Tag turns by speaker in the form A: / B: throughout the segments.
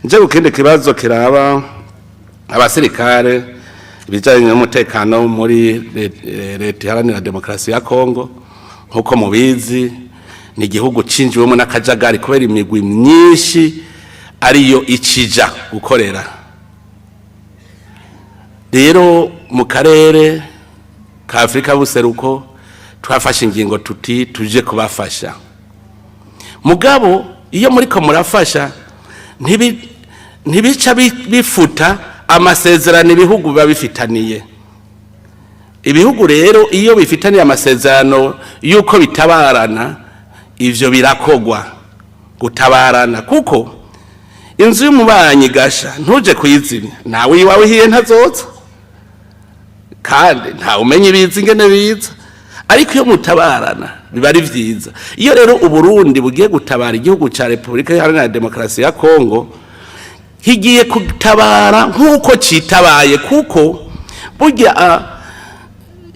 A: nje ukindi kibazo kiraba abasirikare bijanye n'umutekano muri leta iharanira demokarasi ya Kongo nkuko mubizi ni igihugu cinjiwemo n'akajagari kubera imigwi myinshi ariyo icija gukorera. Rero mu karere ka Afrika buseruko twafashe ingingo tuti tuje kubafasha. Mugabo iyo muriko murafasha ntibica bifuta amasezerano ibihugu biba bifitaniye. Ibihugu rero iyo bifitaniye amasezerano yuko bitabarana ivyo birakogwa gutabarana kuko inzu y'umubanyi gasha ntuje kuyizimya nawe iwawe hiye ntazoza kandi nta umenye ibizi ingene biza ariko iyo mutabarana biba ari vyiza. Iyo rero uburundi bugiye gutabara igihugu ca Republika Iharanira Demokarasi ya Kongo higiye kutabara nkuko citabaye kuko burya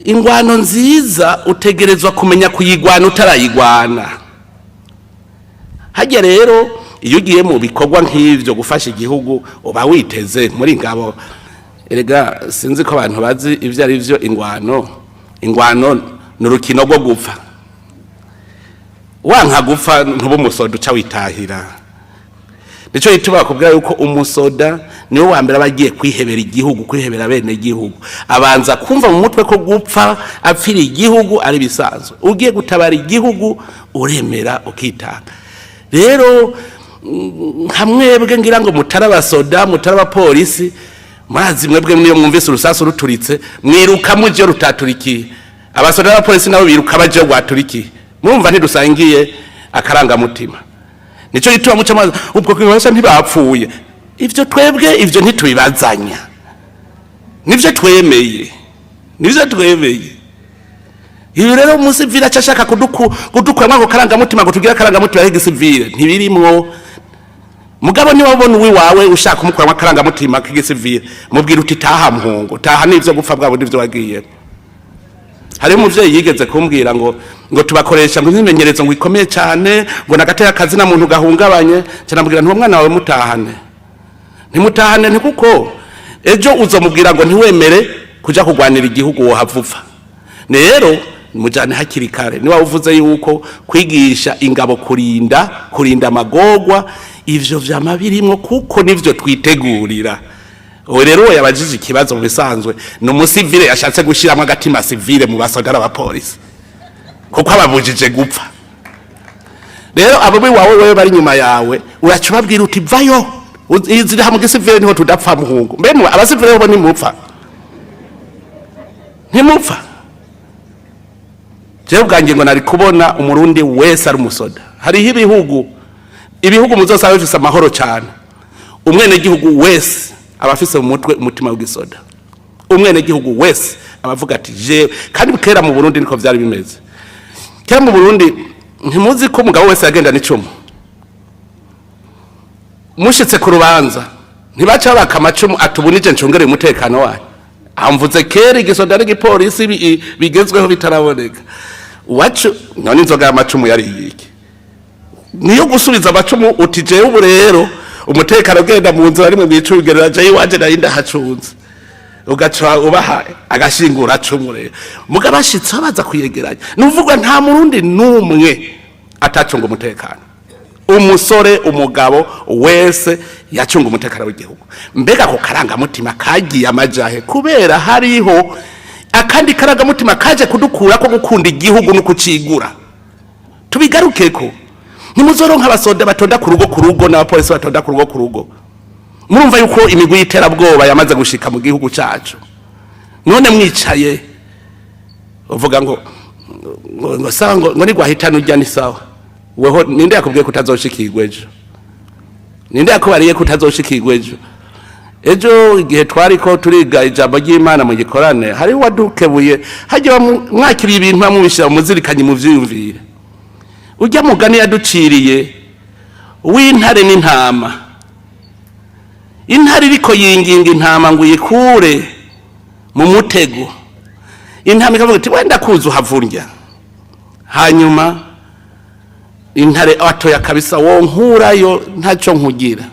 A: ingwano nziza utegerezwa kumenya kuyigwana utarayigwana. Hajya rero iyo ugiye mu bikorwa nk'ivyo gufasha igihugu uba witeze muri ngabo. Erega sinzi ko abantu bazi ivyo ari vyo ingwano n'urukino rwo gupfa. Wanka gupfa ntubo musoda uca witahira. Nico yituma bakubwira yuko umusoda niwe wa mbere abagiye kwihebera igihugu kwihebera bene igihugu abanza kumva mu mutwe ko gupfa apfira igihugu ari bisanzwe. Ugiye gutabara igihugu uremera ukitanga. Rero hamwebwe ngira ngo mutarabasoda mutarabapolisi murazi mwebwe niyo mwumvise urusasu ruturitse mwiruka muje rutaturikiye. Abasoda n'abapolisi nabo biruka baje gwaturikiye. Murumva ntidusangiye akaranga mutima. Nico gituma muca maze ubwo kwibasha ntibapfuye. Ivyo twebwe ivyo ntitubibazanya. Nivyo twemeye. Iyo rero umusivile acashaka kudukura ngo karanga mutima ngo tugira karanga mutima y'igisivile ntibirimwo. Mugabo ni wabona uwi wawe ushaka kumukura karanga mutima k'igisivile mubwira uti taha mpungu taha nivyo gupfa bwabo ndivyo wagiye. Hari umuvyeyi yigeze kumbwira ngo tubakoresha ngo ntimenyerezo ngo ikomeye cyane ngo nagateye akazi na muntu gahungabanye cyane ntuwo mwana wawe mutahane. Ntimutahane ntikuko ejo uzomubwira ngo ntiwemere kuja kugwanira igihugu wo havuva. Rero mujane hakiri kare niwa uvuze yuko kwigisha ingabo kurinda amagogwa ivyo vyama birimwo kuko nivyo twitegurira. Rero yabajije ikibazo bisanzwe no musivile yashatse gushiramo agatima civile mu basodara abapolisi kuko ababujije gupfa. Rero abo wawe wewe bari nyuma yawe uracubabwira uti vayo izira hamwe gisivile niho tudapfa muhungu. Mbemu abasivile bo nimupfa je ubwange ngo nari kubona umurundi wese ari umusoda. Hari ibihugu muzosabe bifise amahoro cyane. Umwene gihugu wese abafise mu mutwe umutima w'igisoda. Umwene gihugu wese abavuga ati je kandi kera mu Burundi niko vyari bimeze. Kera mu Burundi ntimuzi ko umugabo wese yagenda n'icumu. Mushitse ku rubanza ntibaca bakamacumu atubunije ncungere umutekano wayo. Amvuze kera igisoda n'igipolisi bigezweho bitaraboneka. Wacu none inzoga y'amacumu yari yiki. Niyo gusubiza amacumu utije ubu rero umutekano genda mu nzira ari mu bicugerera je iwaje narinda hacunze. Ugaca ubaha agashingura cumu rero. Mugabashitse baza kuyegeranya. Nuvugwa nta murundi numwe atacunga umutekano. Umusore umugabo wese yacunga umutekano w'igihugu. Mbega ko karanga mutima kagiye amajahe kubera hariho akandi karanga mutima kaje kudukura ko gukunda igihugu no kucigura. Tubigarukeko ntimuzoronka abasoda batonda ku rugo n'abapolisi batonda ku rugo. Murumva yuko imigwi y'iterabwoba yamaze gushika mu gihugu cacu. None mwicaye uvuga ngo sawa ngo nigwahitana ujya ni sawa. Weho ninde yakubwiye kutazoshikirwa ejo? Ninde yakubariye kutazoshikirwa ejo? Ejo igihe twari ko turiga ijambo ry'Imana mu gikorane hari wadukebuye hajye mwakiriye ibintu mubishira muzirikanye mu vyiyumvire. Ujya mugani yaduciriye w'intare n'intama. Intare iriko yinginga intama ngo yikure mu mutego. Intama ikavuga ati wenda kuzu havurya. Hanyuma intare atoya kabisa wo nkurayo ntaco nkugira.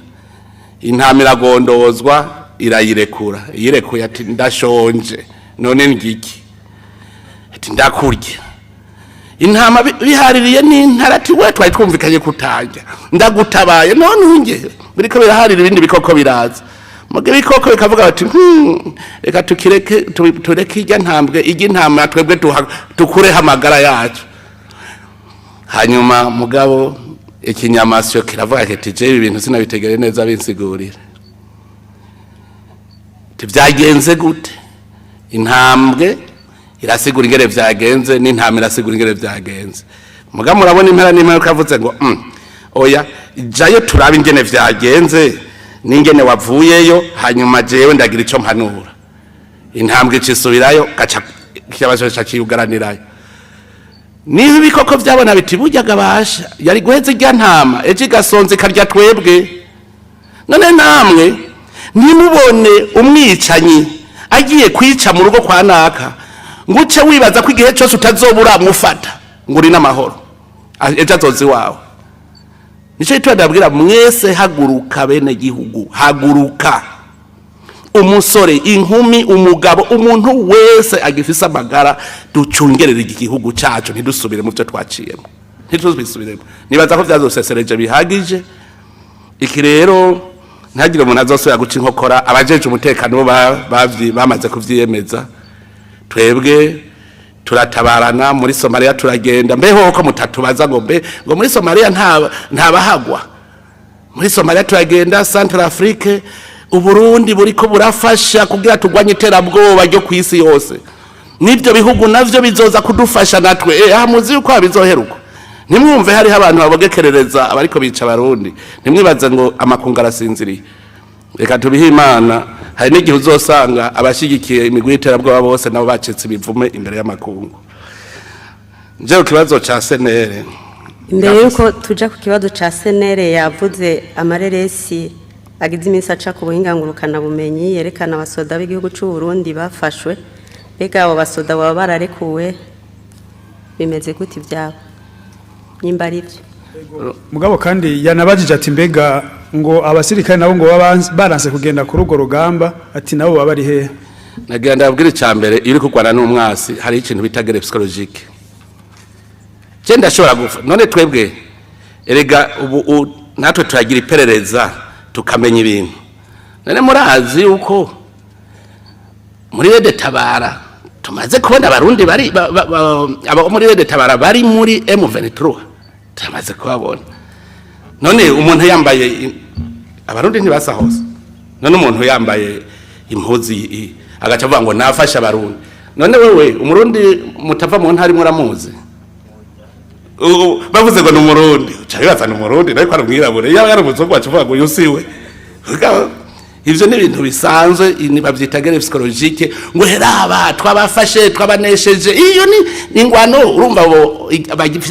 A: intama iragondozwa irayirekura yirekuye ati ndashonje none ngiki ati ndakurya intama bihaririye n'intara ati we twari twumvikanye kutajya ndagutabaye none unge biriko biraharira ibindi bikoko biraza muge bikoko bikavuga bati reka tureke irya ntambwe irya intama twebwe tukureho amagara yacu hanyuma mugabo ikinyamasyo kiravuga kiti je ibintu sinabitegere neza binsigurira byagenze gute intambwe irasigura ingere byagenze n'intama irasigura ingere byagenze muga murabona impera n'impera kavuze ngo oya jayo turaba ingene byagenze n'ingene wavuyeyo hanyuma jewe ndagira ico mpanura intambwe cisubirayo gaca kibazo cyakiyugaranirayo niba ibikoko byabona biti buryaga basha yari guheze irya ntama eje gasonze karya twebwe none namwe nimubone umwicanyi agiye kwica mu rugo kwa naka nguce wibaza ko igihe cyose utazobura mufata nguri n'amahoro ejo azozi wawe nico itwadabwira mwese haguruka bene gihugu haguruka umusore inkumi umugabo umuntu wese agifisa amagara ducungerera igihugu cyacu ntidusubire mu byo twaciyemo ntituzubisubiremo nibaza ko byazosesereje bihagije iki rero ntagire umuntu azosubira guca inkokora abajeje umutekano bamaze kuvyiyemeza twebwe turatabarana muri Somalia turagenda mbeho ko mutatubaza ngo muri Somalia ntabahagwa muri Somalia turagenda Central Afrique uburundi buriko burafasha kugira tugwanye iterabwoba ryo kwisi yose nibyo bihugu navyo bizoza kudufasha natwe hamuzi uko bizoheruka nimwumve hari abantu babogekerereza abariko bica barundi nimwibaze ngo amakungu arasinziriye reka tubihe Imana hari n'igihe uzosanga abashigikiye imigwi y'iterabwoba bose nabo bacitse ibivume imbere y'amakungu nje ukibazo ca senere
B: imbere yuko tuja ku kibazo ca senere yavuze amareresi agize iminsi aca ku buhingangurukana bumenyi yerekana abasoda b'igihugu cy'u Burundi bafashwe bega abo basoda baba bararekuwe bimeze gute ibyabo nimba ari byo
C: mugabo kandi yanabajije ati mbega ngo abasirikare nabo ngo baranse kugenda ku rugo rugamba ati nabo baba ari hehe
A: nagenda abwira icambere iri kugwana n'umwasi hari ikintu bita guerre psychologique cyenda shobora gufa none twebwe erega ubu natwe turagira iperereza tukamenya ibintu none murazi uko muri Rede Tabara tumaze kubona abarundi bari aba muri Rede Tabara bari muri M23 tumaze kubabona none umuntu yambaye abarundi ntibasa hose none umuntu yambaye impuzi agaca avuga ngo nafasha abarundi none wewe umurundi mutava mu ntari muramuzi bavuze ngo n'umurundi ucabibaza n'umurundi ariko ari mwirabure yaba yarumuzungu wacu uvuga ngo yusiwe ivyo ni ibintu bisanzwe bavyita guerre psychologique ngo heraba twabafashe twabanesheje iyo ni ingwano urumva bo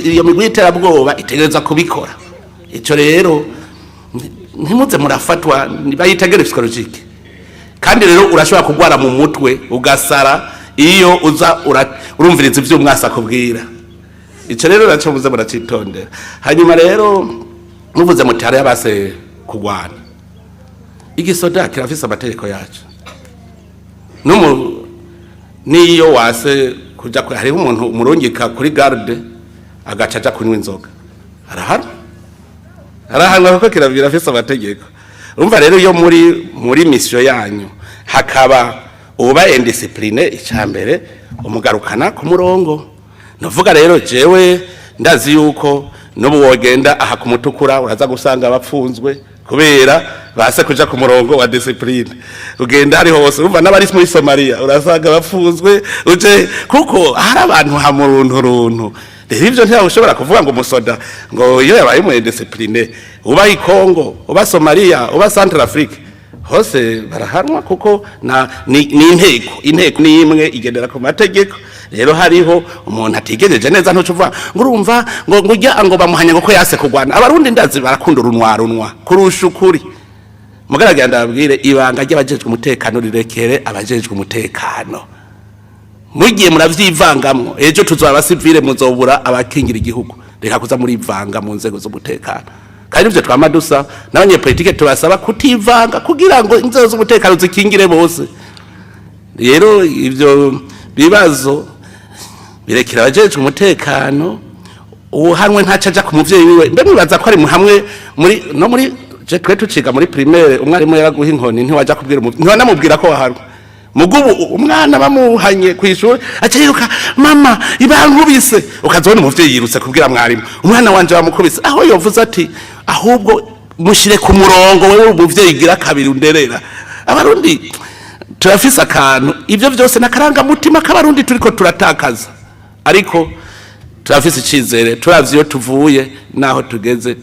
A: iyo migwi y'iterabwoba itegereza kubikora ico rero ntimuze murafatwa bayita guerre psychologique kandi rero urashobora kugwara mu mutwe ugasara iyo uza urumviriza ivyo umwasa kubwira ico rero naco muze muracitondera hanyuma rero muvuze mutare yabase kugwana igisoda kirafise amategeko yacu niyo wase kuja hariho umuntu umurungika kuri garde agacaja kunywa inzoga arahanwa kuko kirafise amategeko urumva rero iyo muri mission yanyu hakaba uba indiscipline icambere umugarukana ku murongo novuga rero jewe ndazi yuko n'ubu wogenda aha kumutukura uraza gusanga bapfunzwe kubera base kuja ku murongo wa discipline ugenda hari hose urumva n'abari muri Somalia urasanga bapfunzwe uje kuko hari abantu hamuruntu rero ivyo ntiya ushobora kuvuga ngo umusoda ngo iyo yabaye mu discipline uba i Congo uba Somalia uba Central Afrique hose barahanwa kuko ni inteko ni imwe igendera ku mategeko rero hariho umuntu atigejeje neza ntucuva ngo urumva ngo ujya ngo bamuhanya ngo ko yase kugwana abarundi ndazi barakunda runwa kurusha ukuri mugaragira ndabwire ibanga ry'abajejwe umutekano rirekere abajejwe umutekano mugiye muravyivangamwo ejo tuzaba abasivile muzobura abakingira igihugu reka kuza muri ivanga mu nzego z'umutekano kandi ivyo twamadusa n'abanyepolitike tubasaba kutivanga kugira ngo inzego z'umutekano zikingire bose. Rero ivyo bibazo birekera abajeje umutekano uhanwe ntacaja ku muvyeyi wiwe mbe mwibaza ko ari hamwe muri je twe tuciga muri primaire umwarimu yaraguha inkoni ntiwaja kubwira ntiwanamubwira ko waharwa mugubu umwana bamuhanye kwishuri aciruka mama ibankubise ukazona umuvyeyi yirutse kubwira mwarimu umwana wanje bamukubise aho yovuze ati ahubwo mushire ku murongo wewe umuvyeyi gira kabiri underera. Abarundi turafise akantu ivyo vyose nakaranga mutima k'abarundi turiko turatakaza ariko turafise icizere turavye iyo tuvuye naho tugeze.